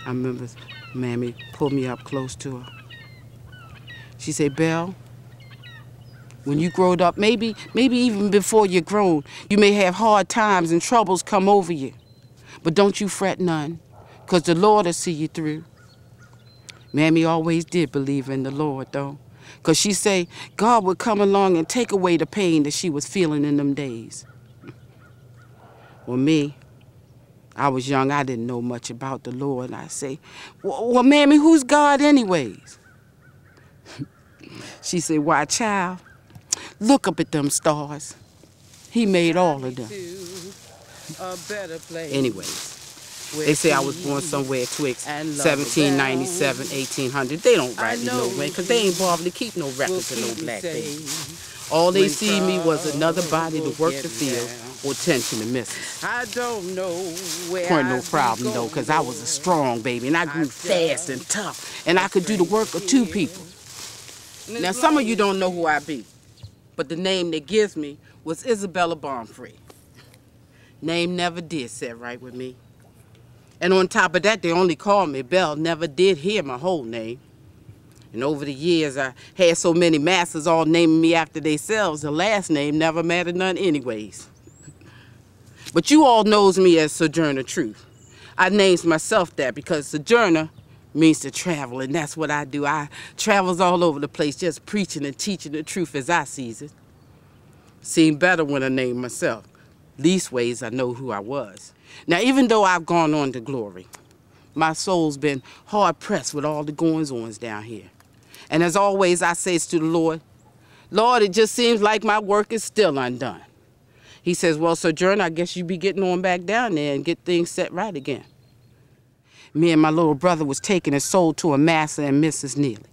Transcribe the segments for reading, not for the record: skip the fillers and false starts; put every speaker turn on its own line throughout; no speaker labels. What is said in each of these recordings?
I remember Mammy pulled me up close to her. She said, Belle, when you growed up, maybe even before you're grown, you may have hard times and troubles come over you. But don't you fret none, because the Lord will see you through. Mammy always did believe in the Lord, though, because she say God would come along and take away the pain that she was feeling in them days. Well, me, I was young, I didn't know much about the Lord, and I say, well, Mammy, who's God anyways? She said, why, child, look up at them stars. He made all of them. A better place. Anyways, they say I was born somewhere twixt 1797, 1800. They don't rightly know when, because they ain't bothered to keep no records of no black babies. All they see me was another body to work the field or tend to the missus. I don't know where weren't no problem, though, because I was a strong baby, and I grew fast and tough, and I could do the work of two people. Now, some of you don't know who I be, but the name they gives me was Isabella Baumfree. Name never did set right with me. And on top of that, they only called me Belle, never did hear my whole name. And over the years, I had so many masters all naming me after themselves, the last name never mattered none anyways. But you all knows me as Sojourner Truth. I named myself that because Sojourner means to travel, and that's what I do. I travels all over the place just preaching and teaching the truth as I sees it. Seemed better when I named myself. Leastways, I know who I was. Now, even though I've gone on to glory, my soul's been hard-pressed with all the goings-ons down here. And as always, I says to the Lord, Lord, it just seems like my work is still undone. He says, well, Sojourner, I guess you be getting on back down there and get things set right again. Me and my little brother was taken and sold to a Master and Mrs. Neely.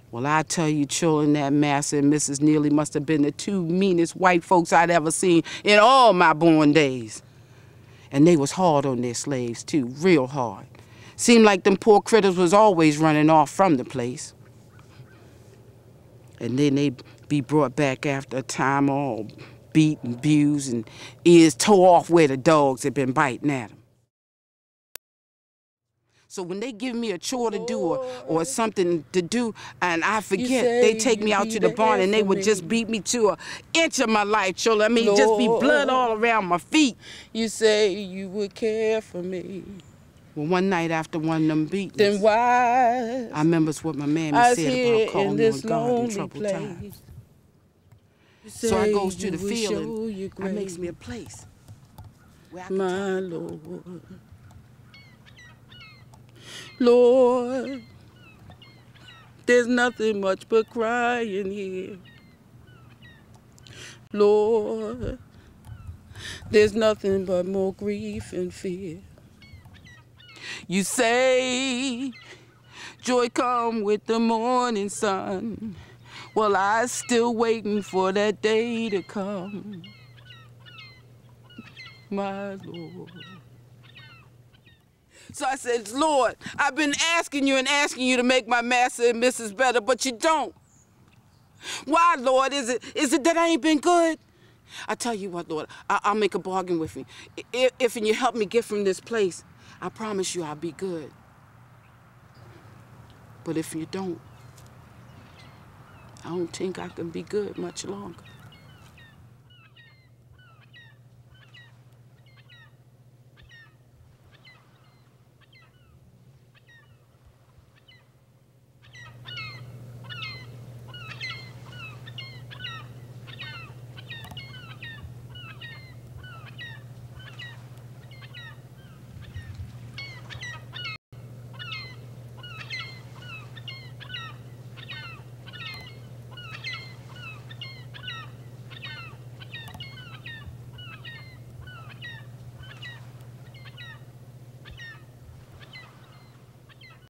Well, I tell you, children, that Master and Mrs. Neely must have been the two meanest white folks I'd ever seen in all my born days. And they was hard on their slaves, too, real hard. Seemed like them poor critters was always running off from the place. And then they'd be brought back after a time, all beat and abused and ears tore off where the dogs had been biting at them. So when they give me a chore to do or something to do and I forget, they take me out to the barn and they would just beat me to an inch of my life, children. I mean, Lord, just be blood all around my feet. You say you would care for me. Well, one night after one of them beatings, then why I remember what my mammy said about calling on God in troubled times. So I goes to the field and I makes me a place where I can my Lord. Lord, there's nothing much but crying here. Lord, there's nothing but more grief and fear. You say, joy come with the morning sun. Well, I'm still waiting for that day to come. My Lord. So I said, Lord, I've been asking you to make my Master and Mrs. better, but you don't. Why, Lord? Is it that I ain't been good? I tell you what, Lord, I'll make a bargain with you. If you help me get from this place, I promise you I'll be good. But if you don't, I don't think I can be good much longer.